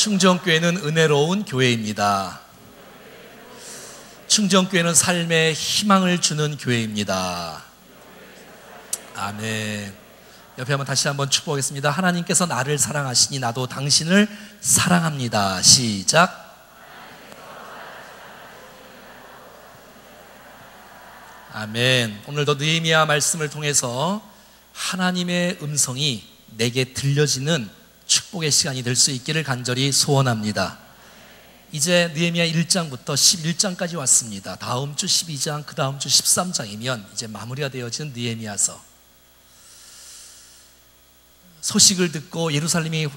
충정교회는 은혜로운 교회입니다. 충정교회는 삶에 희망을 주는 교회입니다. 아멘. 옆에 한번 다시 한번 축복하겠습니다. 하나님께서 나를 사랑하시니 나도 당신을 사랑합니다. 시작. 아멘. 오늘도 느헤미야 말씀을 통해서 하나님의 음성이 내게 들려지는 축복의 시간이 될 수 있기를 간절히 소원합니다. 이제 느헤미야 1장부터 11장까지 왔습니다. 다음 주 12장, 그 다음 주 13장이면 이제 마무리가 되어지는 느헤미야서. 소식을 듣고 예루살렘이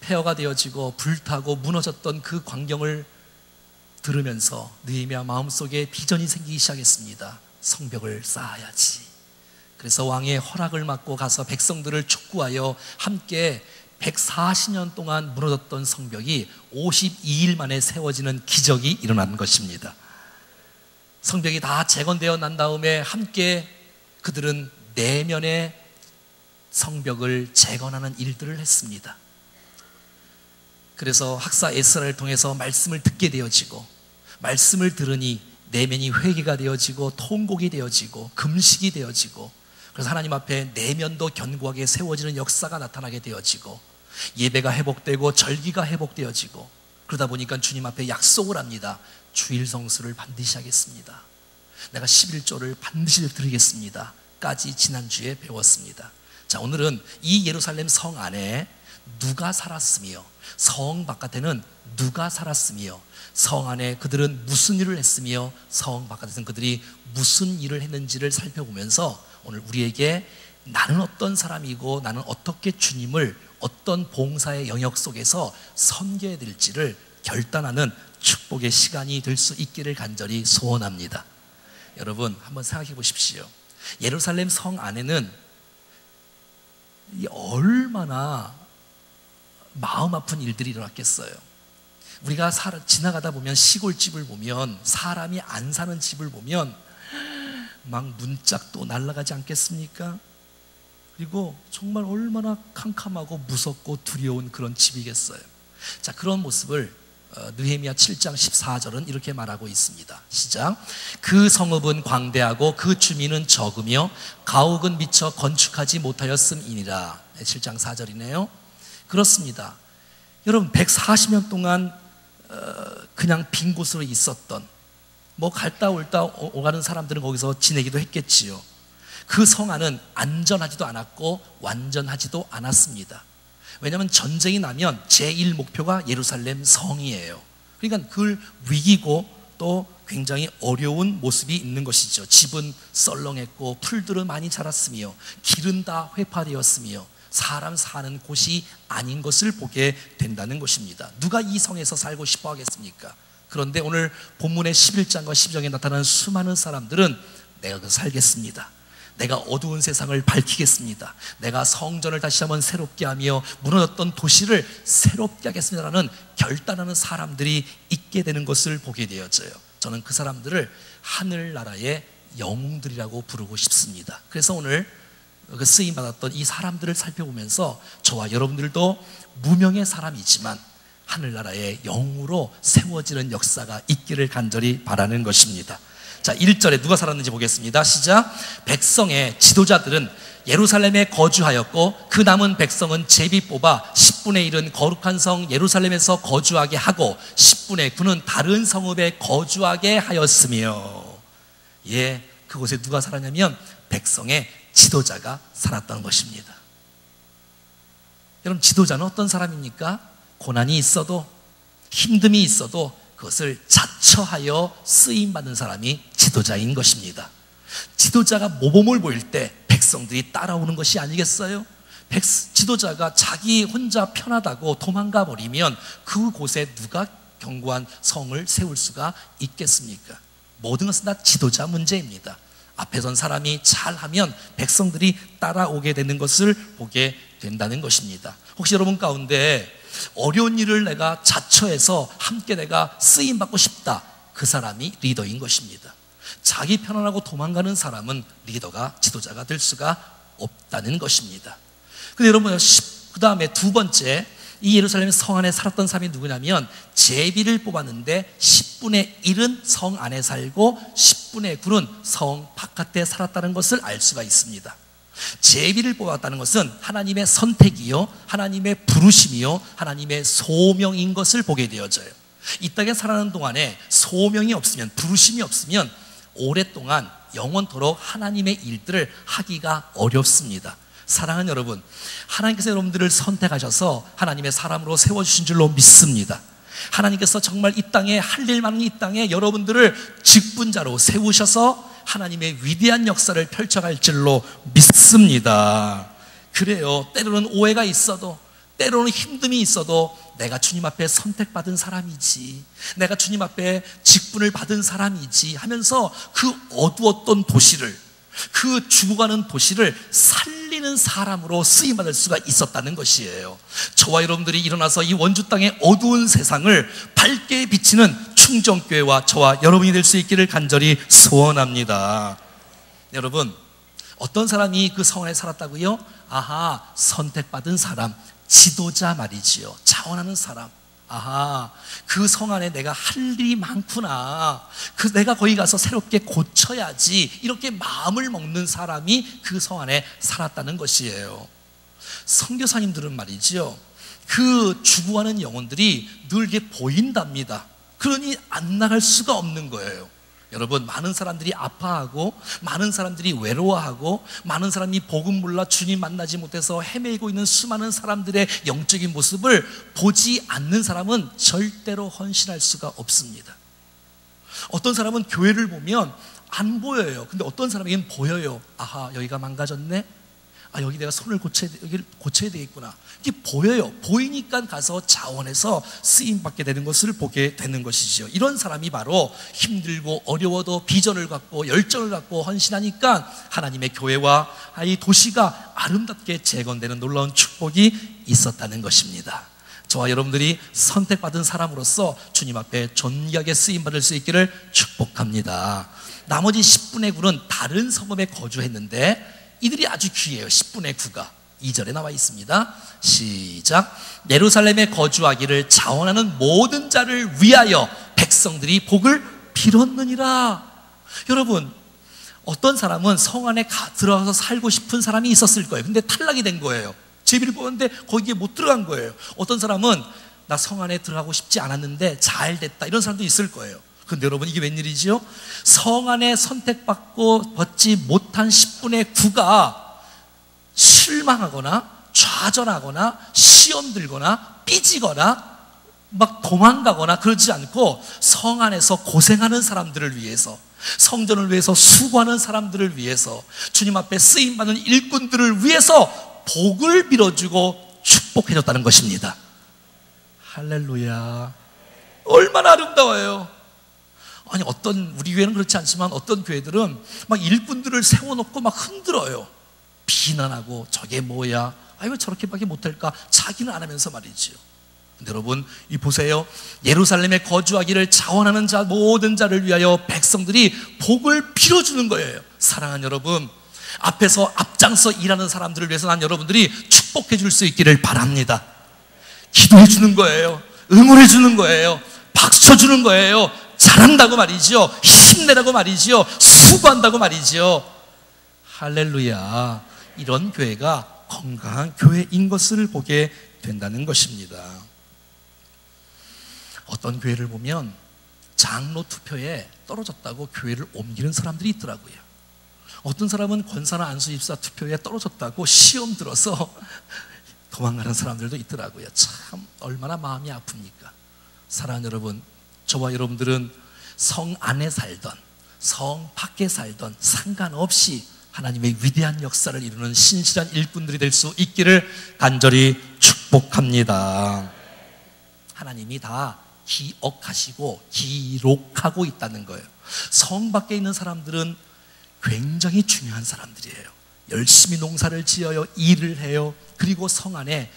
폐허가 되어지고 불타고 무너졌던 그 광경을 들으면서 느헤미야 마음속에 비전이 생기기 시작했습니다. 성벽을 쌓아야지. 그래서 왕의 허락을 받고 가서 백성들을 촉구하여 함께 140년 동안 무너졌던 성벽이 52일 만에 세워지는 기적이 일어난 것입니다. 성벽이 다 재건되어 난 다음에 함께 그들은 내면의 성벽을 재건하는 일들을 했습니다. 그래서 학사 에스라를 통해서 말씀을 듣게 되어지고, 말씀을 들으니 내면이 회개가 되어지고 통곡이 되어지고 금식이 되어지고, 그래서 하나님 앞에 내면도 견고하게 세워지는 역사가 나타나게 되어지고, 예배가 회복되고 절기가 회복되어지고, 그러다 보니까 주님 앞에 약속을 합니다. 주일 성수를 반드시 하겠습니다. 내가 11조를 반드시 드리겠습니다 까지 지난주에 배웠습니다. 자, 오늘은 이 예루살렘 성 안에 누가 살았으며, 성 바깥에는 누가 살았으며, 성 안에 그들은 무슨 일을 했으며, 성 바깥에서는 그들이 무슨 일을 했는지를 살펴보면서 오늘 우리에게 나는 어떤 사람이고 나는 어떻게 주님을 어떤 봉사의 영역 속에서 섬겨야 될지를 결단하는 축복의 시간이 될 수 있기를 간절히 소원합니다. 여러분 한번 생각해 보십시오. 예루살렘 성 안에는 얼마나 마음 아픈 일들이 일어났겠어요. 우리가 지나가다 보면 시골집을 보면, 사람이 안 사는 집을 보면 막 문짝도 날아가지 않겠습니까? 그리고 정말 얼마나 캄캄하고 무섭고 두려운 그런 집이겠어요. 자, 그런 모습을 느헤미야 7장 14절은 이렇게 말하고 있습니다. 시작. 그 성읍은 광대하고 그 주민은 적으며 가옥은 미처 건축하지 못하였음이니라. 7장 4절이네요. 그렇습니다. 여러분 140년 동안 그냥 빈 곳으로 있었던, 뭐 갔다 올다 오가는 사람들은 거기서 지내기도 했겠지요. 그 성 안은 안전하지도 않았고 완전하지도 않았습니다. 왜냐하면 전쟁이 나면 제1 목표가 예루살렘 성이에요. 그러니까 그 위기고 또 굉장히 어려운 모습이 있는 것이죠. 집은 썰렁했고 풀들은 많이 자랐으며 길은 다 회파되었으며 사람 사는 곳이 아닌 것을 보게 된다는 것입니다. 누가 이 성에서 살고 싶어 하겠습니까? 그런데 오늘 본문의 11장과 12장에 나타나는 수많은 사람들은 내가 그 살겠습니다. 내가 어두운 세상을 밝히겠습니다. 내가 성전을 다시 한번 새롭게 하며 무너졌던 도시를 새롭게 하겠습니다라는 결단하는 사람들이 있게 되는 것을 보게 되어져요. 저는 그 사람들을 하늘나라의 영웅들이라고 부르고 싶습니다. 그래서 오늘 그 쓰임받았던 이 사람들을 살펴보면서 저와 여러분들도 무명의 사람이지만 하늘나라의 영웅으로 세워지는 역사가 있기를 간절히 바라는 것입니다. 자, 1절에 누가 살았는지 보겠습니다. 시작. 백성의 지도자들은 예루살렘에 거주하였고 그 남은 백성은 제비 뽑아 10분의 1은 거룩한 성 예루살렘에서 거주하게 하고 10분의 9는 다른 성읍에 거주하게 하였으며, 예, 그곳에 누가 살았냐면 백성의 지도자가 살았다는 것입니다. 여러분 지도자는 어떤 사람입니까? 고난이 있어도 힘듦이 있어도 그것을 자처하여 쓰임받는 사람이 지도자인 것입니다. 지도자가 모범을 보일 때 백성들이 따라오는 것이 아니겠어요? 지도자가 자기 혼자 편하다고 도망가 버리면 그곳에 누가 견고한 성을 세울 수가 있겠습니까? 모든 것은 다 지도자 문제입니다. 앞에 선 사람이 잘하면 백성들이 따라오게 되는 것을 보게 된다는 것입니다. 혹시 여러분 가운데 어려운 일을 내가 자처해서 함께 내가 쓰임받고 싶다, 그 사람이 리더인 것입니다. 자기 편안하고 도망가는 사람은 리더가, 지도자가 될 수가 없다는 것입니다. 근데 여러분 그 다음에 두 번째, 이 예루살렘 성 안에 살았던 사람이 누구냐면 제비를 뽑았는데 10분의 1은 성 안에 살고 10분의 9는 성 바깥에 살았다는 것을 알 수가 있습니다. 제비를 뽑았다는 것은 하나님의 선택이요, 하나님의 부르심이요, 하나님의 소명인 것을 보게 되어져요. 이 땅에 살아가는 동안에 소명이 없으면, 부르심이 없으면 오랫동안 영원토록 하나님의 일들을 하기가 어렵습니다. 사랑하는 여러분, 하나님께서 여러분들을 선택하셔서 하나님의 사람으로 세워주신 줄로 믿습니다. 하나님께서 정말 이 땅에 할 일 많은 이 땅에 여러분들을 직분자로 세우셔서 하나님의 위대한 역사를 펼쳐갈 줄로 믿습니다. 그래요. 때로는 오해가 있어도, 때로는 힘듦이 있어도 내가 주님 앞에 선택받은 사람이지, 내가 주님 앞에 직분을 받은 사람이지 하면서 그 어두웠던 도시를, 그 죽어가는 도시를 살리는 사람으로 쓰임받을 수가 있었다는 것이에요. 저와 여러분들이 일어나서 이 원주 땅의 어두운 세상을 밝게 비치는 충정교회와 저와 여러분이 될 수 있기를 간절히 소원합니다. 여러분, 어떤 사람이 그 성 안에 살았다고요? 아하, 선택받은 사람, 지도자 말이지요. 자원하는 사람. 아하, 그 성 안에 내가 할 일이 많구나, 내가 거기 가서 새롭게 고쳐야지, 이렇게 마음을 먹는 사람이 그 성 안에 살았다는 것이에요. 선교사님들은 말이지요, 그 죽어가는 영혼들이 늘 이렇게 보인답니다. 그러니 안 나갈 수가 없는 거예요. 여러분, 많은 사람들이 아파하고, 많은 사람들이 외로워하고, 많은 사람이 복음 몰라 주님 만나지 못해서 헤매고 있는 수많은 사람들의 영적인 모습을 보지 않는 사람은 절대로 헌신할 수가 없습니다. 어떤 사람은 교회를 보면 안 보여요. 근데 어떤 사람에게는 보여요. 아하, 여기가 망가졌네? 아, 여기 내가 손을 여기를 고쳐야 되겠구나. 이게 보여요. 보이니까 가서 자원해서 쓰임받게 되는 것을 보게 되는 것이죠. 이런 사람이 바로 힘들고 어려워도 비전을 갖고 열정을 갖고 헌신하니까 하나님의 교회와 이 도시가 아름답게 재건되는 놀라운 축복이 있었다는 것입니다. 저와 여러분들이 선택받은 사람으로서 주님 앞에 존귀하게 쓰임받을 수 있기를 축복합니다. 나머지 10분의 9는 다른 성읍에 거주했는데 이들이 아주 귀해요. 10분의 9가 2절에 나와 있습니다. 시작. 예루살렘에 거주하기를 자원하는 모든 자를 위하여 백성들이 복을 빌었느니라. 여러분, 어떤 사람은 성 안에 들어가서 살고 싶은 사람이 있었을 거예요. 근데 탈락이 된 거예요. 제비를 뽑았는데 거기에 못 들어간 거예요. 어떤 사람은 나 성 안에 들어가고 싶지 않았는데 잘 됐다, 이런 사람도 있을 거예요. 근데 여러분, 이게 웬일이지요? 성 안에 선택받고 받지 못한 10분의 9가 실망하거나 좌절하거나 시험 들거나 삐지거나 막 도망가거나 그러지 않고 성 안에서 고생하는 사람들을 위해서, 성전을 위해서 수고하는 사람들을 위해서, 주님 앞에 쓰임받는 일꾼들을 위해서 복을 빌어주고 축복해줬다는 것입니다. 할렐루야. 얼마나 아름다워요. 아니, 우리 교회는 그렇지 않지만 어떤 교회들은 막 일꾼들을 세워놓고 막 흔들어요. 비난하고 저게 뭐야, 왜 저렇게밖에 못할까, 자기는 안 하면서 말이지요. 근데 여러분, 이 보세요. 예루살렘에 거주하기를 자원하는 자 모든 자를 위하여 백성들이 복을 빌어주는 거예요. 사랑하는 여러분, 앞에서 앞장서 일하는 사람들을 위해서 난 여러분들이 축복해 줄 수 있기를 바랍니다. 기도해 주는 거예요. 응원해 주는 거예요. 박수 쳐 주는 거예요. 잘한다고 말이죠. 힘내라고 말이죠. 수고한다고 말이죠. 할렐루야. 이런 교회가 건강한 교회인 것을 보게 된다는 것입니다. 어떤 교회를 보면 장로 투표에 떨어졌다고 교회를 옮기는 사람들이 있더라고요. 어떤 사람은 권사나 안수집사 투표에 떨어졌다고 시험 들어서 도망가는 사람들도 있더라고요. 참 얼마나 마음이 아픕니까? 사랑하는 여러분, 저와 여러분들은 성 안에 살던 성 밖에 살던 상관없이 하나님의 위대한 역사를 이루는 신실한 일꾼들이 될 수 있기를 간절히 축복합니다. 하나님이 다 기억하시고 기록하고 있다는 거예요. 성 밖에 있는 사람들은 굉장히 중요한 사람들이에요. 열심히 농사를 지어요. 일을 해요. 그리고 성 안에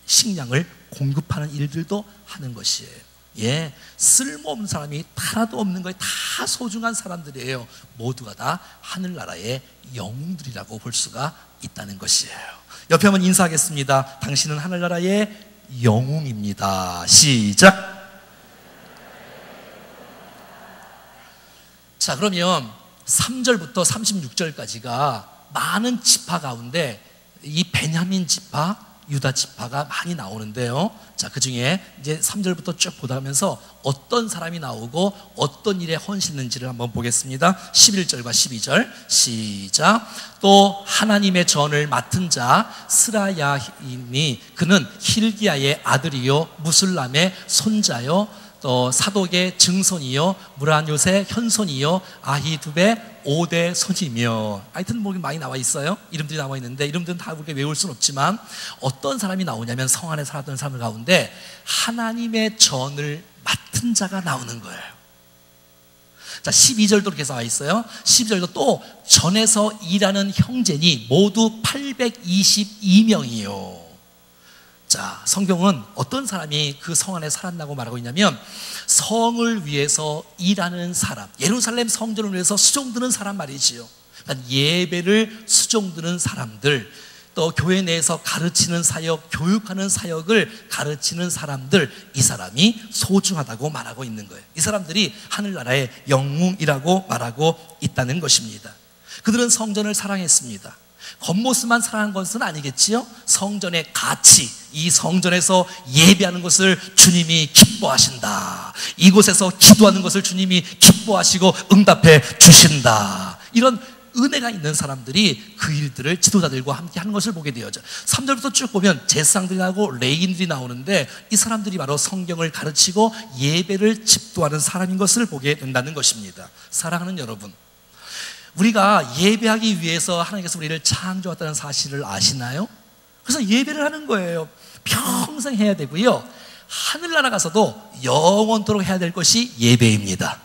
식량을 공급하는 일들도 하는 것이에요. 예, 쓸모없는 사람이 하나도 없는 거에 다 소중한 사람들이에요. 모두가 다 하늘나라의 영웅들이라고 볼 수가 있다는 것이에요. 옆에 한번 인사하겠습니다. 당신은 하늘나라의 영웅입니다. 시작. 자, 그러면 3절부터 36절까지가 많은 지파 가운데 이 베냐민 지파, 유다 지파가 많이 나오는데요. 자, 그 중에 이제 3절부터 쭉 보다가면서 어떤 사람이 나오고 어떤 일에 헌신했는지를 한번 보겠습니다. 11절과 12절 시작. 또 하나님의 전을 맡은 자 스라야임이, 그는 힐기야의 아들이요 무술람의 손자요 또 사독의 증손이요 무라뇨의 현손이요 아히두베 5대 손이며, 하여튼 뭐 많이 나와 있어요. 이름들이 나와 있는데 이름들은 다 그렇게 외울 수는 없지만 어떤 사람이 나오냐면 성 안에 살았던 사람들 가운데 하나님의 전을 맡은 자가 나오는 거예요. 자, 12절도 그렇게 나와 있어요. 12절도 또 전에서 일하는 형제니 모두 822명이요. 자, 성경은 어떤 사람이 그 성 안에 살았다고 말하고 있냐면 성을 위해서 일하는 사람, 예루살렘 성전을 위해서 수종드는 사람 말이지요. 그러니까 예배를 수종드는 사람들, 또 교회 내에서 가르치는 사역, 교육하는 사역을 가르치는 사람들, 이 사람이 소중하다고 말하고 있는 거예요. 이 사람들이 하늘나라의 영웅이라고 말하고 있다는 것입니다. 그들은 성전을 사랑했습니다. 겉모습만 사랑한 것은 아니겠지요. 성전의 가치, 이 성전에서 예배하는 것을 주님이 기뻐하신다, 이곳에서 기도하는 것을 주님이 기뻐하시고 응답해 주신다, 이런 은혜가 있는 사람들이 그 일들을 지도자들과 함께 하는 것을 보게 되어져. 3절부터 쭉 보면 제사장들이 나오고 레위인들이 나오는데 이 사람들이 바로 성경을 가르치고 예배를 집도하는 사람인 것을 보게 된다는 것입니다. 사랑하는 여러분, 우리가 예배하기 위해서 하나님께서 우리를 창조했다는 사실을 아시나요? 그래서 예배를 하는 거예요. 평생 해야 되고요, 하늘나라 가서도 영원토록 해야 될 것이 예배입니다.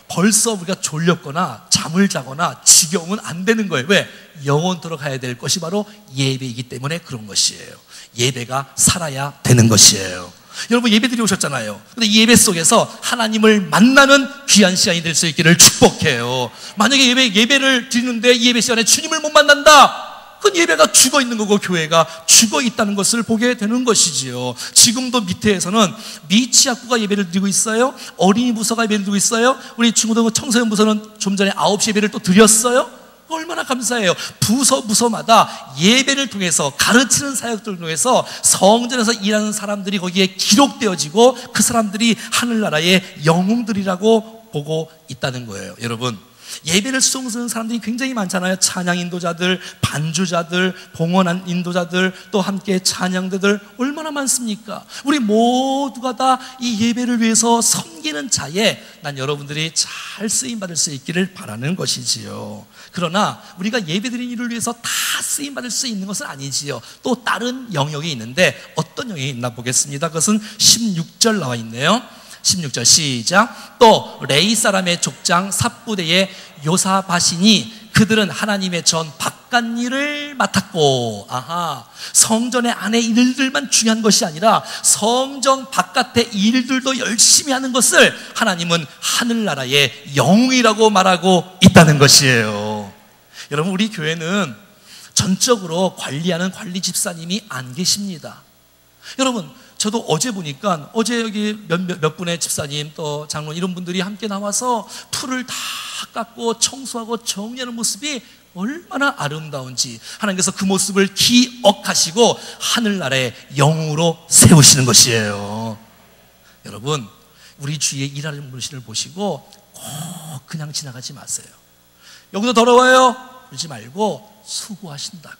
벌써 우리가 졸렸거나 잠을 자거나 지겨우면 안 되는 거예요. 왜? 영원토록 해야 될 것이 바로 예배이기 때문에 그런 것이에요. 예배가 살아야 되는 것이에요. 여러분, 예배드리 오셨잖아요. 근데 이 예배 속에서 하나님을 만나는 귀한 시간이 될 수 있기를 축복해요. 만약에 예배를 드리는데 이 예배 시간에 주님을 못 만난다, 그건 예배가 죽어 있는 거고 교회가 죽어 있다는 것을 보게 되는 것이지요. 지금도 밑에에서는 미취학부가 예배를 드리고 있어요. 어린이 부서가 예배를 드리고 있어요. 우리 중고등부 청소년 부서는 좀 전에 9시 예배를 또 드렸어요. 얼마나 감사해요. 부서마다 예배를 통해서, 가르치는 사역들을 통해서 성전에서 일하는 사람들이 거기에 기록되어지고 그 사람들이 하늘나라의 영웅들이라고 보고 있다는 거예요. 여러분, 예배를 수종쓰는 사람들이 굉장히 많잖아요. 찬양 인도자들, 반주자들, 봉헌 인도자들, 또 함께 찬양대들 얼마나 많습니까? 우리 모두가 다 이 예배를 위해서 섬기는 자에 난 여러분들이 잘 쓰임받을 수 있기를 바라는 것이지요. 그러나 우리가 예배드리는 일을 위해서 다 쓰임받을 수 있는 것은 아니지요. 또 다른 영역이 있는데 어떤 영역이 있나 보겠습니다. 그것은 16절 나와 있네요. 16절 시작. 또 레위 사람의 족장 삽부대의 요사바시니 그들은 하나님의 전 바깥일을 맡았고, 아하, 성전의 안에 일들만 중요한 것이 아니라 성전 바깥의 일들도 열심히 하는 것을 하나님은 하늘나라의 영웅이라고 말하고 있다는 것이에요. 여러분, 우리 교회는 전적으로 관리하는 관리 집사님이 안 계십니다. 여러분, 저도 어제 보니까 어제 여기 몇 분의 집사님 또 장로님 이런 분들이 함께 나와서 풀을 다 깎고 청소하고 정리하는 모습이 얼마나 아름다운지 하나님께서 그 모습을 기억하시고 하늘나라의 영웅으로 세우시는 것이에요. 여러분, 우리 주위에 일하는 분을 보시고 꼭 그냥 지나가지 마세요. 여기도 더러워요 그러지 말고 수고하신다고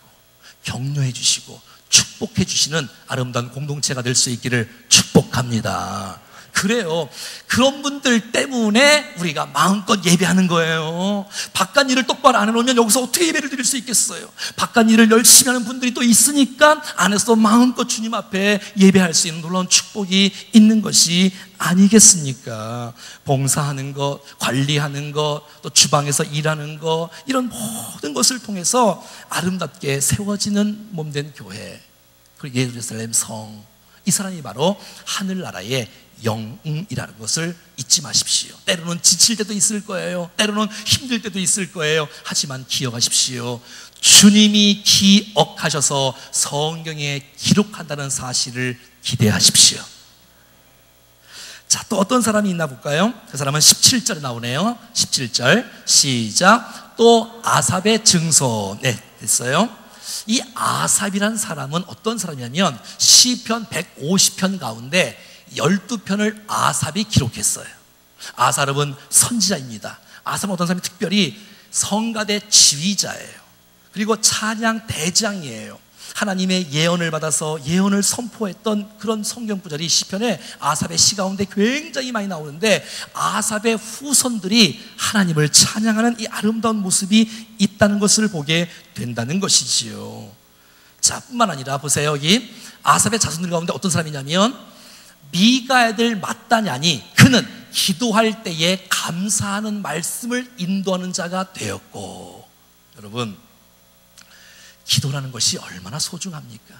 격려해 주시고 축복해 주시는 아름다운 공동체가 될 수 있기를 축복합니다. 그래요. 그런 분들 때문에 우리가 마음껏 예배하는 거예요. 바깥 일을 똑바로 안 해놓으면 여기서 어떻게 예배를 드릴 수 있겠어요? 바깥 일을 열심히 하는 분들이 또 있으니까 안에서 마음껏 주님 앞에 예배할 수 있는 놀라운 축복이 있는 것이 아니겠습니까? 봉사하는 것, 관리하는 것, 또 주방에서 일하는 것, 이런 모든 것을 통해서 아름답게 세워지는 몸된 교회, 그리고 예루살렘 성, 이 사람이 바로 하늘나라의 영웅이라는 것을 잊지 마십시오. 때로는 지칠 때도 있을 거예요. 때로는 힘들 때도 있을 거예요. 하지만 기억하십시오. 주님이 기억하셔서 성경에 기록한다는 사실을 기대하십시오. 자, 또 어떤 사람이 있나 볼까요? 그 사람은 17절에 나오네요. 17절 시작. 또 아삽의 증손. 네, 됐어요. 이 아삽이란 사람은 어떤 사람이냐면 시편 150편 가운데 12편을 아삽이 기록했어요. 아삽은 선지자입니다. 아삽은 어떤 사람이 특별히 성가대 지휘자예요. 그리고 찬양 대장이에요. 하나님의 예언을 받아서 예언을 선포했던 그런 성경 구절이 시편에 아삽의 시 가운데 굉장히 많이 나오는데, 아삽의 후손들이 하나님을 찬양하는 이 아름다운 모습이 있다는 것을 보게 된다는 것이지요. 자, 뿐만 아니라 보세요. 여기 아삽의 자손들 가운데 어떤 사람이냐면 미가의 아들 마따냐니 그는 기도할 때에 감사하는 말씀을 인도하는 자가 되었고. 여러분, 기도라는 것이 얼마나 소중합니까?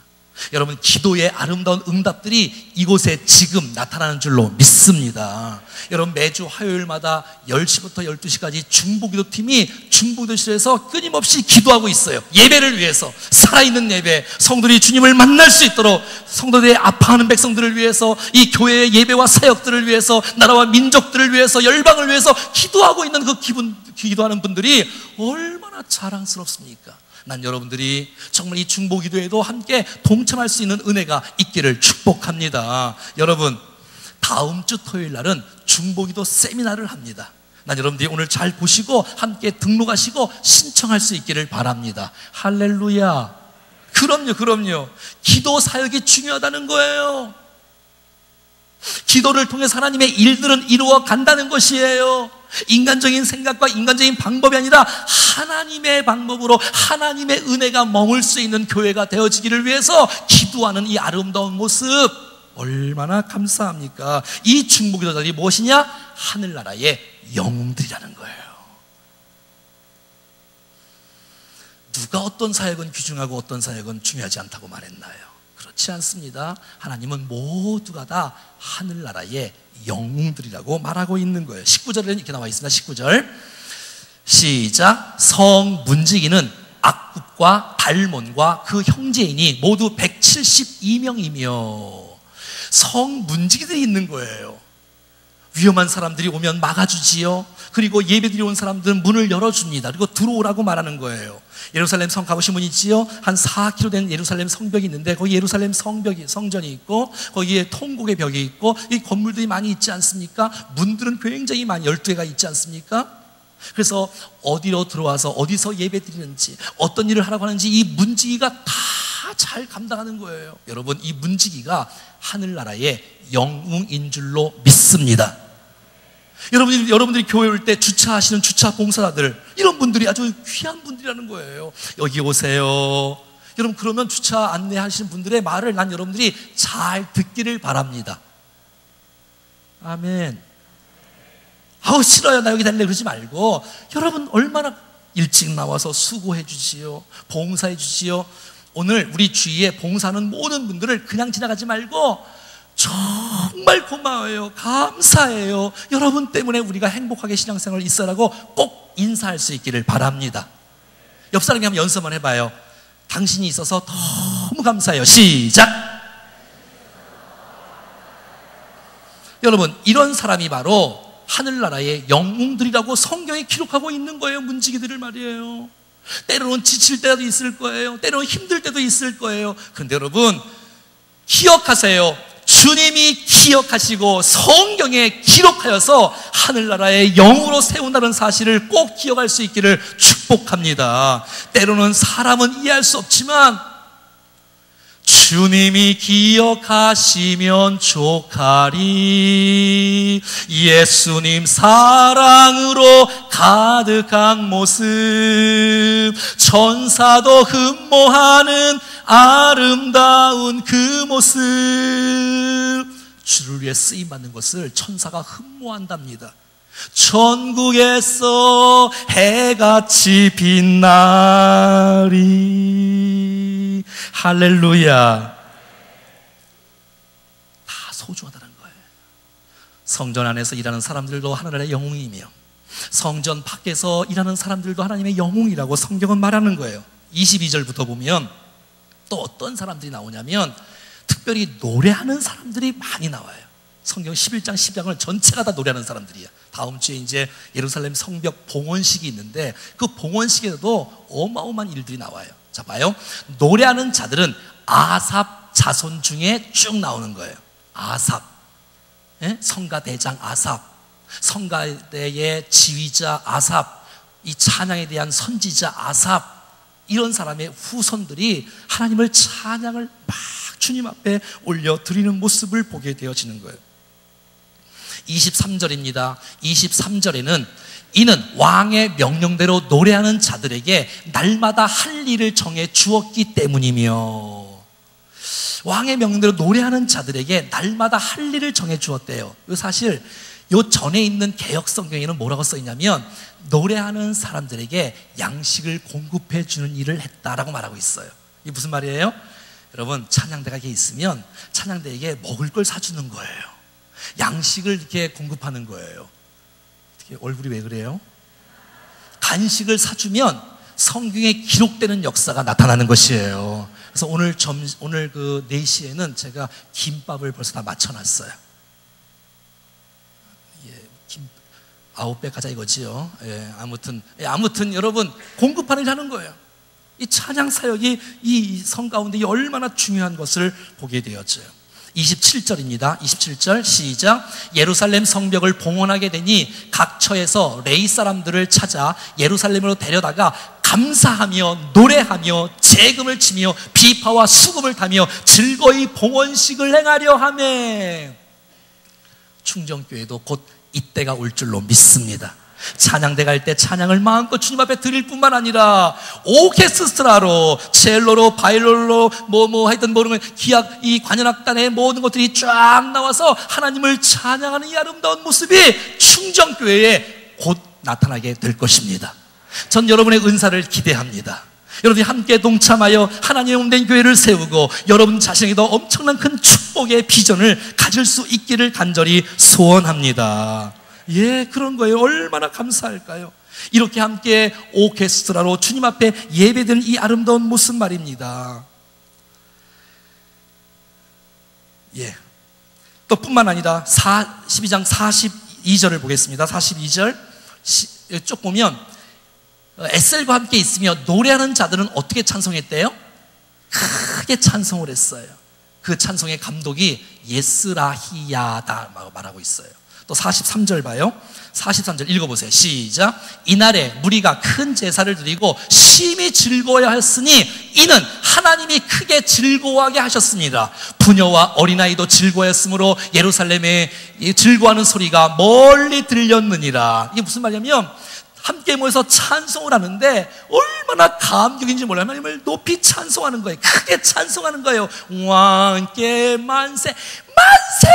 여러분, 기도의 아름다운 응답들이 이곳에 지금 나타나는 줄로 믿습니다. 여러분, 매주 화요일마다 10시부터 12시까지 중보기도팀이 중보기도실에서 끊임없이 기도하고 있어요. 예배를 위해서, 살아있는 예배, 성도들이 주님을 만날 수 있도록, 성도들의 아파하는 백성들을 위해서, 이 교회의 예배와 사역들을 위해서, 나라와 민족들을 위해서, 열방을 위해서 기도하고 있는 그 기도하는 분들이 얼마나 자랑스럽습니까? 난 여러분들이 정말 이 중보기도에도 함께 동참할 수 있는 은혜가 있기를 축복합니다. 여러분, 다음 주 토요일 날은 중보기도 세미나를 합니다. 난 여러분들이 오늘 잘 보시고 함께 등록하시고 신청할 수 있기를 바랍니다. 할렐루야. 그럼요. 기도 사역이 중요하다는 거예요. 기도를 통해서 하나님의 일들은 이루어 간다는 것이에요. 인간적인 생각과 인간적인 방법이 아니라 하나님의 방법으로 하나님의 은혜가 머물 수 있는 교회가 되어지기를 위해서 기도하는 이 아름다운 모습, 얼마나 감사합니까? 이 중보기도자들이 무엇이냐? 하늘나라의 영웅들이라는 거예요. 누가 어떤 사역은 귀중하고 어떤 사역은 중요하지 않다고 말했나요? 그렇지 않습니다. 하나님은 모두가 다 하늘나라의 영웅들이라고 말하고 있는 거예요. 19절에는 이렇게 나와 있습니다. 19절 시작. 성 문지기는 악굽과 달몬과 그 형제인이 모두 172명이며 성 문지기들이 있는 거예요. 위험한 사람들이 오면 막아주지요. 그리고 예배드리 온 사람들은 문을 열어줍니다. 그리고 들어오라고 말하는 거예요. 예루살렘 성 가보신 분 있지요? 한 4km 된 예루살렘 성벽이 있는데 거기 예루살렘 성전이 있고 거기에 통곡의 벽이 있고 이 건물들이 많이 있지 않습니까? 문들은 굉장히 많이 12개가 있지 않습니까? 그래서 어디로 들어와서 어디서 예배드리는지 어떤 일을 하라고 하는지 이 문지기가 다 잘 감당하는 거예요. 여러분, 이 문지기가 하늘나라의 영웅인 줄로 믿습니다. 여러분들이 교회 올 때 주차하시는 주차 봉사자들, 이런 분들이 아주 귀한 분들이라는 거예요. 여기 오세요. 여러분, 그러면 주차 안내하시는 분들의 말을 난 여러분들이 잘 듣기를 바랍니다. 아멘. 아우 싫어요, 나 여기 달래 그러지 말고, 여러분 얼마나 일찍 나와서 수고해 주지요, 봉사해 주지요. 오늘 우리 주위에 봉사하는 모든 분들을 그냥 지나가지 말고 정말 고마워요, 감사해요, 여러분 때문에 우리가 행복하게 신앙생활을 있어라고 꼭 인사할 수 있기를 바랍니다. 옆 사람이 한번 연습 한번 해봐요. 당신이 있어서 너무 감사해요. 시작. 여러분, 이런 사람이 바로 하늘나라의 영웅들이라고 성경에 기록하고 있는 거예요. 문지기들을 말이에요. 때로는 지칠 때도 있을 거예요. 때로는 힘들 때도 있을 거예요. 그런데 여러분, 기억하세요. 주님이 기억하시고 성경에 기록하여서 하늘나라의 영으로 세운다는 사실을 꼭 기억할 수 있기를 축복합니다. 때로는 사람은 이해할 수 없지만 주님이 기억하시면 족하리. 예수님 사랑으로 가득한 모습, 천사도 흠모하는 아름다운 그 모습, 주를 위해 쓰임받는 것을 천사가 흠모한답니다. 천국에서 해같이 빛나리. 할렐루야. 다 소중하다는 거예요. 성전 안에서 일하는 사람들도 하나님의 영웅이며 성전 밖에서 일하는 사람들도 하나님의 영웅이라고 성경은 말하는 거예요. 22절부터 보면 또 어떤 사람들이 나오냐면, 특별히 노래하는 사람들이 많이 나와요. 성경 11장 12장을 전체가 다 노래하는 사람들이야. 다음 주에 이제 예루살렘 성벽 봉헌식이 있는데 그 봉헌식에서도 어마어마한 일들이 나와요. 자, 봐요. 노래하는 자들은 아삽 자손 중에 쭉 나오는 거예요. 아삽, 예? 성가대장 아삽, 성가대의 지휘자 아삽, 이 찬양에 대한 선지자 아삽, 이런 사람의 후손들이 하나님을 찬양을 막 주님 앞에 올려 드리는 모습을 보게 되어지는 거예요. 23절입니다. 23절에는 이는 왕의 명령대로 노래하는 자들에게 날마다 할 일을 정해 주었기 때문이며, 왕의 명령대로 노래하는 자들에게 날마다 할 일을 정해 주었대요. 사실 요 전에 있는 개역 성경에는 뭐라고 써 있냐면 노래하는 사람들에게 양식을 공급해 주는 일을 했다라고 말하고 있어요. 이게 무슨 말이에요? 여러분, 찬양대가 있으면 찬양대에게 먹을 걸 사주는 거예요. 양식을 이렇게 공급하는 거예요. 얼굴이 왜 그래요? 간식을 사주면 성경에 기록되는 역사가 나타나는 것이에요. 그래서 오늘 그 4시에는 제가 김밥을 벌써 다 맞춰놨어요. 예, 9배 가자 이거지요. 예, 아무튼 여러분, 공급하는 일 하는 거예요. 이 찬양 사역이 이 성 가운데 얼마나 중요한 것을 보게 되었죠. 27절입니다. 27절 시작. 예루살렘 성벽을 봉헌하게 되니 각 처에서 레위 사람들을 찾아 예루살렘으로 데려다가 감사하며 노래하며 재금을 치며 비파와 수금을 타며 즐거이 봉헌식을 행하려 하매. 충정교회도 곧 이때가 올 줄로 믿습니다. 찬양대 갈 때 찬양을 마음껏 주님 앞에 드릴 뿐만 아니라 오케스트라로, 첼로로, 바이올로, 하여튼 모르는 기악, 이 관현악단의 모든 것들이 쫙 나와서 하나님을 찬양하는 이 아름다운 모습이 충정교회에 곧 나타나게 될 것입니다. 전 여러분의 은사를 기대합니다. 여러분이 함께 동참하여 하나님의 몸된 교회를 세우고 여러분 자신에게도 엄청난 큰 축복의 비전을 가질 수 있기를 간절히 소원합니다. 예, 그런 거예요. 얼마나 감사할까요? 이렇게 함께 오케스트라로 주님 앞에 예배드리는 이 아름다운 모습 말입니다. 예. 또 뿐만 아니라 12장 42절을 보겠습니다. 42절 쭉 보면 에셀과 함께 있으며 노래하는 자들은 어떻게 찬송했대요? 크게 찬송을 했어요. 그 찬송의 감독이 예스라히야다 말하고 있어요. 또 43절 봐요. 43절 읽어보세요. 시작. 이날에 무리가 큰 제사를 드리고 심히 즐거워야 했으니 이는 하나님이 크게 즐거워하게 하셨습니다. 부녀와 어린아이도 즐거워했으므로 예루살렘에 즐거워하는 소리가 멀리 들렸느니라. 이게 무슨 말이냐면 함께 모여서 찬송을 하는데 얼마나 감격인지 몰라요. 하나님을 높이 찬송하는 거예요. 크게 찬송하는 거예요. 왕께 만세 만세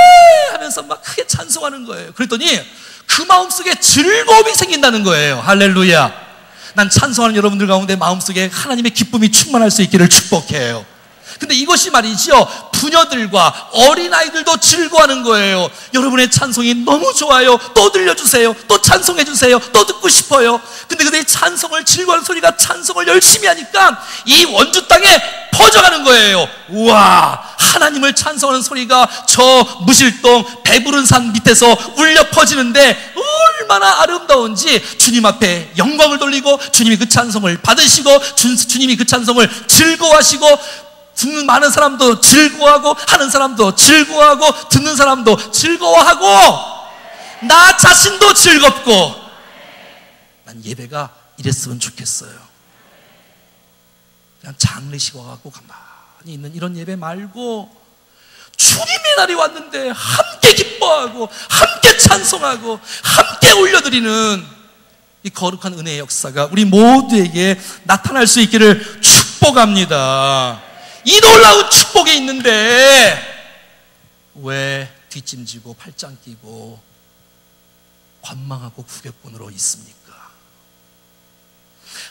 하면서 막 크게 찬송하는 거예요. 그랬더니 그 마음속에 즐거움이 생긴다는 거예요. 할렐루야. 난 찬송하는 여러분들 가운데 마음속에 하나님의 기쁨이 충만할 수 있기를 축복해요. 근데 이것이 말이죠, 부녀들과 어린아이들도 즐거워하는 거예요. 여러분의 찬송이 너무 좋아요. 또 들려주세요. 또 찬송해주세요. 또 듣고 싶어요. 근데 그들의 찬송을, 즐거워하는 소리가 찬송을 열심히 하니까 이 원주 땅에 퍼져가는 거예요. 우와, 하나님을 찬송하는 소리가 저 무실동 배부른 산 밑에서 울려 퍼지는데 얼마나 아름다운지 주님 앞에 영광을 돌리고 주님이 그 찬송을 받으시고 주님이 그 찬송을 즐거워하시고 듣는 많은 사람도 즐거워하고 하는 사람도 즐거워하고 듣는 사람도 즐거워하고 나 자신도 즐겁고, 난 예배가 이랬으면 좋겠어요. 그냥 장례식 와갖고 가만히 있는 이런 예배 말고 주님의 날이 왔는데 함께 기뻐하고 함께 찬송하고 함께 올려드리는 이 거룩한 은혜의 역사가 우리 모두에게 나타날 수 있기를 축복합니다. 이 놀라운 축복이 있는데 왜 뒷짐지고 팔짱 끼고 관망하고 구격꾼으로 있습니까?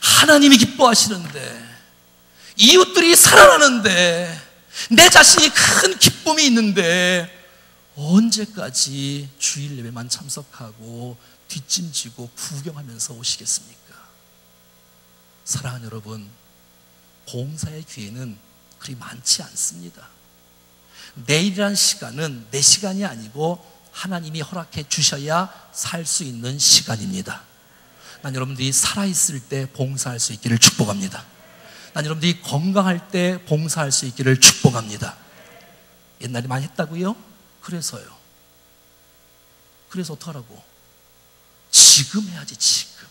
하나님이 기뻐하시는데, 이웃들이 살아나는데, 내 자신이 큰 기쁨이 있는데 언제까지 주일 예배만 참석하고 뒷짐지고 구경하면서 오시겠습니까? 사랑하는 여러분, 봉사의 기회는 그리 많지 않습니다. 내일이란 시간은 내 시간이 아니고 하나님이 허락해 주셔야 살 수 있는 시간입니다. 난 여러분들이 살아있을 때 봉사할 수 있기를 축복합니다. 난 여러분들이 건강할 때 봉사할 수 있기를 축복합니다. 옛날에 많이 했다고요? 그래서요. 그래서 어떡하라고? 지금 해야지, 지금.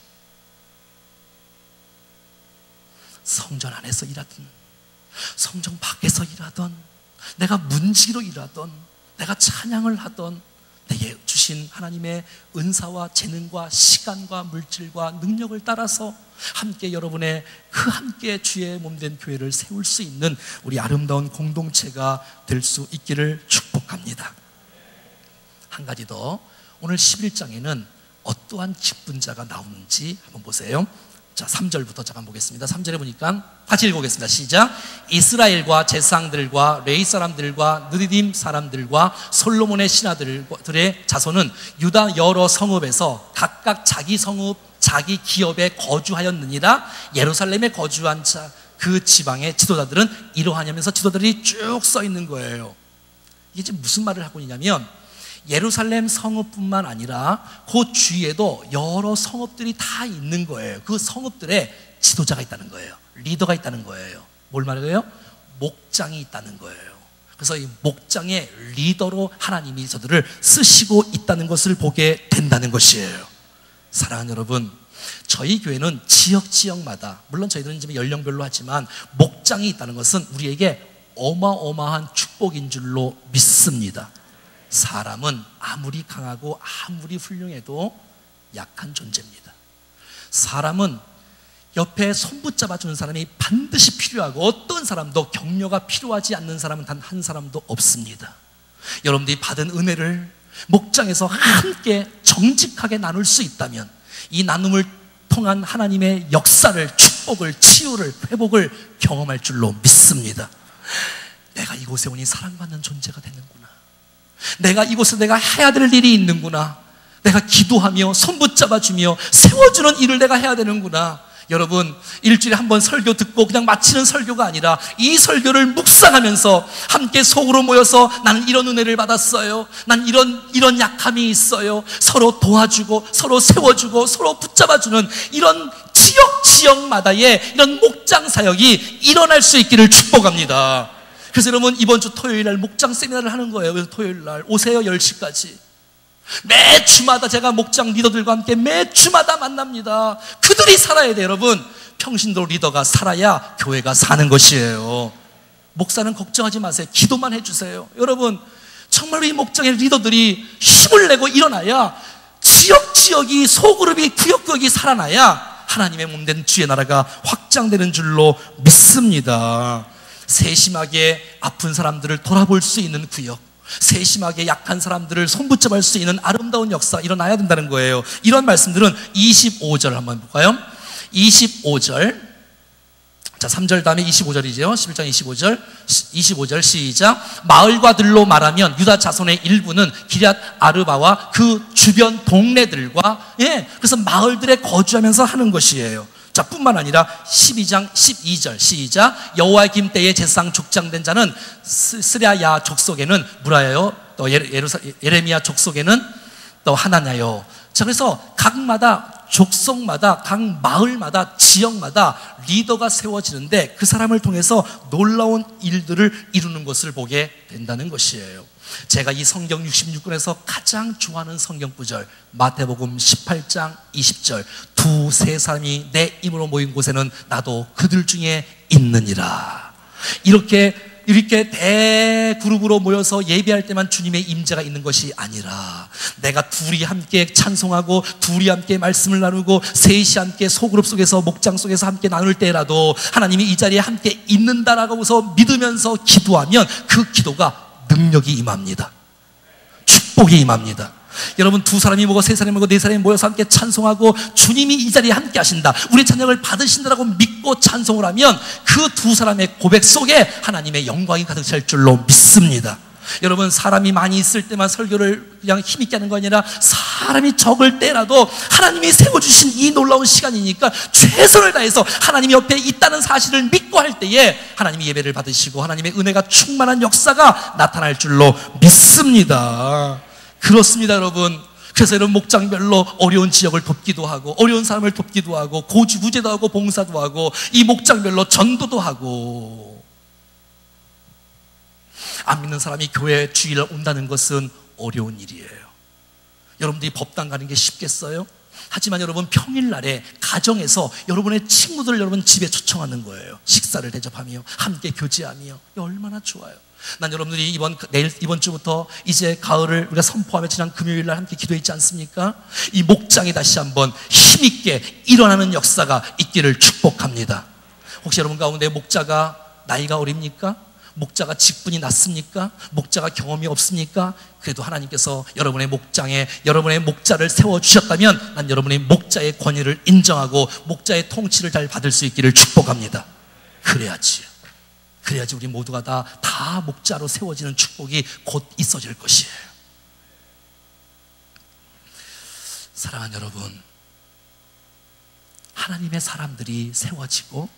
성전 안에서 일하든 성전 밖에서 일하던, 내가 문지기로 일하던, 내가 찬양을 하던, 내게 주신 하나님의 은사와 재능과 시간과 물질과 능력을 따라서 함께 여러분의 그 함께 주의 몸된 교회를 세울 수 있는 우리 아름다운 공동체가 될 수 있기를 축복합니다. 한 가지 더, 오늘 11장에는 어떠한 기쁜 자가 나오는지 한번 보세요. 자, 3절부터 잠깐 보겠습니다. 3절에 보니까 같이 읽어보겠습니다. 시작. 이스라엘과 제사장들과 레위 사람들과 느디딤 사람들과 솔로몬의 신하들의 자손은 유다 여러 성읍에서 각각 자기 성읍 자기 기업에 거주하였느니라. 예루살렘에 거주한 자 그 지방의 지도자들은 이러하냐면서 지도자들이 쭉 써 있는 거예요. 이게 지금 무슨 말을 하고 있냐면, 예루살렘 성읍뿐만 아니라 그 주위에도 여러 성읍들이 다 있는 거예요. 그 성읍들에 지도자가 있다는 거예요. 리더가 있다는 거예요. 뭘 말해요? 목장이 있다는 거예요. 그래서 이 목장의 리더로 하나님이 저들을 쓰시고 있다는 것을 보게 된다는 것이에요. 사랑하는 여러분, 저희 교회는 지역마다, 물론 저희들은 지금 연령별로 하지만 목장이 있다는 것은 우리에게 어마어마한 축복인 줄로 믿습니다. 사람은 아무리 강하고 아무리 훌륭해도 약한 존재입니다. 사람은 옆에 손 붙잡아 주는 사람이 반드시 필요하고, 어떤 사람도 격려가 필요하지 않는 사람은 단 한 사람도 없습니다. 여러분들이 받은 은혜를 목장에서 함께 정직하게 나눌 수 있다면, 이 나눔을 통한 하나님의 역사를, 축복을, 치유를, 회복을 경험할 줄로 믿습니다. 내가 이곳에 오니 사랑받는 존재가 되는구나. 내가 이곳에 내가 해야 될 일이 있는구나. 내가 기도하며 손 붙잡아주며 세워주는 일을 내가 해야 되는구나. 여러분, 일주일에 한 번 설교 듣고 그냥 마치는 설교가 아니라 이 설교를 묵상하면서 함께 속으로 모여서 나는 이런 은혜를 받았어요, 난 이런 약함이 있어요, 서로 도와주고 서로 세워주고 서로 붙잡아주는 이런 지역마다의 이런 목장 사역이 일어날 수 있기를 축복합니다. 그래서 여러분, 이번 주 토요일 날 목장 세미나를 하는 거예요. 그래서 토요일 날 오세요. 10시까지. 매 주마다 제가 목장 리더들과 함께 매 주마다 만납니다. 그들이 살아야 돼요. 여러분, 평신도 리더가 살아야 교회가 사는 것이에요. 목사는 걱정하지 마세요. 기도만 해주세요. 여러분, 정말로 이 목장의 리더들이 힘을 내고 일어나야 지역이, 소그룹이, 구역이 살아나야 하나님의 몸된 주의 나라가 확장되는 줄로 믿습니다. 세심하게 아픈 사람들을 돌아볼 수 있는 구역, 세심하게 약한 사람들을 손붙잡을 수 있는 아름다운 역사 일어나야 된다는 거예요. 이런 말씀들은 25절 한번 볼까요? 25절. 자, 3절 다음에 25절이죠. 11장 25절 시작. 마을과 들로 말하면 유다 자손의 일부는 기럇 아르바와 그 주변 동네들과, 그래서 마을들에 거주하면서 하는 것이에요. 자, 뿐만 아니라 12장 12절 시작. 여호와kim 때에 제사장 족장된 자는 스랴야 족속에는 무라야요, 또 예레미야 족속에는 또 하나냐요. 자, 그래서 각마다 족속마다, 각 마을마다, 지역마다 리더가 세워지는데 그 사람을 통해서 놀라운 일들을 이루는 것을 보게 된다는 것이에요. 제가 이 성경 66권에서 가장 좋아하는 성경 구절, 마태복음 18장 20절. 두세 사람이 내 이름으로 모인 곳에는 나도 그들 중에 있느니라. 이렇게 대그룹으로 모여서 예배할 때만 주님의 임재가 있는 것이 아니라, 내가 둘이 함께 찬송하고 둘이 함께 말씀을 나누고 셋이 함께 소그룹 속에서 목장 속에서 함께 나눌 때라도 하나님이 이 자리에 함께 있는다라고 해서 믿으면서 기도하면 그 기도가 능력이 임합니다. 축복이 임합니다. 여러분, 두 사람이 모고 세 사람이 모고 네 사람이 모여서 함께 찬송하고 주님이 이 자리에 함께 하신다, 우리 찬양을 받으신다라고 믿고 찬송을 하면 그 두 사람의 고백 속에 하나님의 영광이 가득 찰 줄로 믿습니다. 여러분, 사람이 많이 있을 때만 설교를 그냥 힘있게 하는 거 아니라 사람이 적을 때라도 하나님이 세워주신 이 놀라운 시간이니까 최선을 다해서 하나님 옆에 있다는 사실을 믿고 할 때에 하나님이 예배를 받으시고 하나님의 은혜가 충만한 역사가 나타날 줄로 믿습니다. 그렇습니다, 여러분. 그래서 여러분, 목장별로 어려운 지역을 돕기도 하고 어려운 사람을 돕기도 하고 구제도 하고 봉사도 하고 이 목장별로 전도도 하고. 안 믿는 사람이 교회 주일날 온다는 것은 어려운 일이에요. 여러분들이 법당 가는 게 쉽겠어요? 하지만 여러분, 평일날에 가정에서 여러분의 친구들을 여러분 집에 초청하는 거예요. 식사를 대접하며 함께 교제하며. 얼마나 좋아요. 난 여러분들이 이번 주부터 이제 가을을 우리가 선포하며 지난 금요일날 함께 기도했지 않습니까? 이 목장에 다시 한번 힘있게 일어나는 역사가 있기를 축복합니다. 혹시 여러분 가운데 목자가 나이가 어립니까? 목자가 직분이 낮습니까? 목자가 경험이 없습니까? 그래도 하나님께서 여러분의 목장에 여러분의 목자를 세워주셨다면 난 여러분의 목자의 권위를 인정하고 목자의 통치를 잘 받을 수 있기를 축복합니다. 그래야지 우리 모두가 다 목자로 세워지는 축복이 곧 있어질 것이에요. 사랑하는 여러분, 하나님의 사람들이 세워지고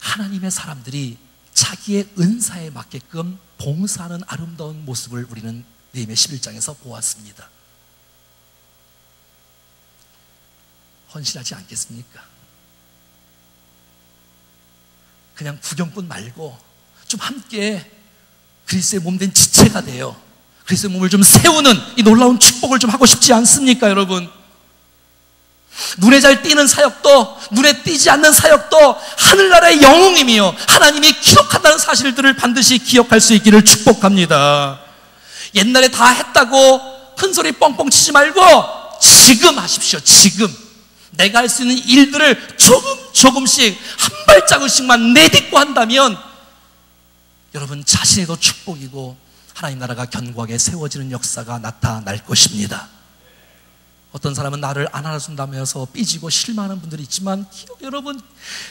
하나님의 사람들이 자기의 은사에 맞게끔 봉사하는 아름다운 모습을 우리는 느헤미야 11장에서 보았습니다. 헌신하지 않겠습니까? 그냥 구경꾼 말고 좀 함께 그리스도의 몸된 지체가 돼요. 그리스도의 몸을 좀 세우는 이 놀라운 축복을 좀 하고 싶지 않습니까, 여러분? 눈에 잘 띄는 사역도 눈에 띄지 않는 사역도 하늘나라의 영웅이며 하나님이 기록한다는 사실들을 반드시 기억할 수 있기를 축복합니다. 옛날에 다 했다고 큰소리 뻥뻥 치지 말고 지금 하십시오. 지금 내가 할 수 있는 일들을 조금씩 한 발자국씩만 내딛고 한다면 여러분 자신에도 축복이고 하나님 나라가 견고하게 세워지는 역사가 나타날 것입니다. 어떤 사람은 나를 안 알아준다면서 삐지고 실망하는 분들이 있지만 여러분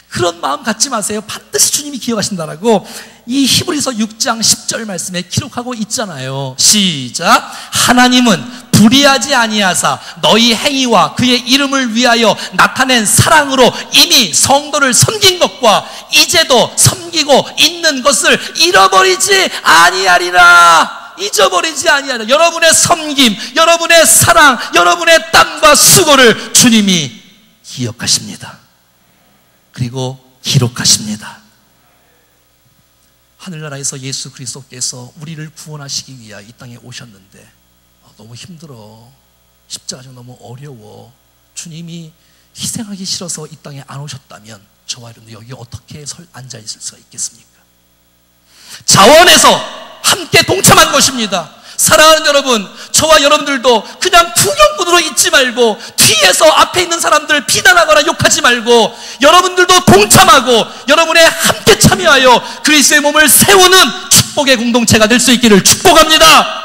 그런 마음 갖지 마세요. 반드시 주님이 기억하신다라고 이 히브리서 6장 10절 말씀에 기록하고 있잖아요. 시작. 하나님은 불의하지 아니하사 너희 행위와 그의 이름을 위하여 나타낸 사랑으로 이미 성도를 섬긴 것과 이제도 섬기고 있는 것을 잃어버리지 아니하리라. 잊어버리지 아니하리라. 여러분의 섬김, 여러분의 사랑, 여러분의 땀과 수고를 주님이 기억하십니다. 그리고 기록하십니다. 하늘나라에서 예수 그리스도께서 우리를 구원하시기 위하여 이 땅에 오셨는데 너무 힘들어, 십자가가 너무 어려워, 주님이 희생하기 싫어서 이 땅에 안 오셨다면 저와 여러분들 여기 어떻게 앉아있을 수가 있겠습니까? 자원해서 함께 동참한 것입니다. 사랑하는 여러분, 저와 여러분들도 그냥 구경꾼으로 있지 말고 뒤에서 앞에 있는 사람들 비난하거나 욕하지 말고 여러분들도 동참하고 여러분의 함께 참여하여 그리스도의 몸을 세우는 축복의 공동체가 될 수 있기를 축복합니다.